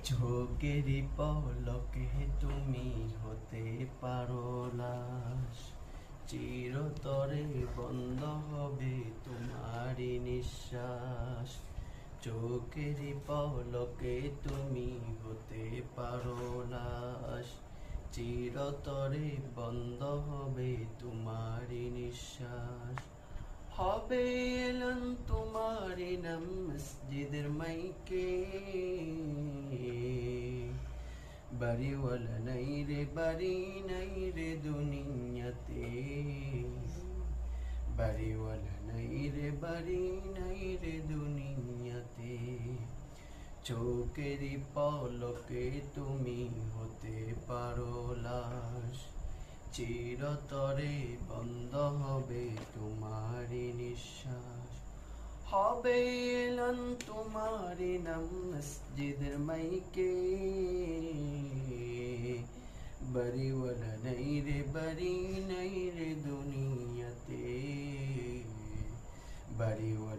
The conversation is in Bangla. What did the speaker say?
চোখেরই পলকে তুমি হতে পারো লাশ, চিরতরে বন্ধ হবে তোমারই নিঃশ্বাস। চোখেরই পলকে তুমি হতে পারো লাশ, চিরতরে বন্ধ হবে তোমারই নিঃশ্বাস। হবে এলান তোমারই নাম মসজিদের মাইকে, বাড়িওয়ালা নাই রে বাড়ি নাই রে দুনিয়াতে, বাড়িওয়ালা নাই রে বাড়ি নাই রে দুনিয়াতে। চোখেরই পলকে তুমি হতে পারো লাশ, চিরতরে বন্ধ হবে তোমারই নিঃশ্বাস। হবে এলান তোমারই নাম মসজিদের মাইকে, বাড়িওয়ালা নাই রে বাড়ি নাই রে দুনিয়াতে, বাড়িওয়ালা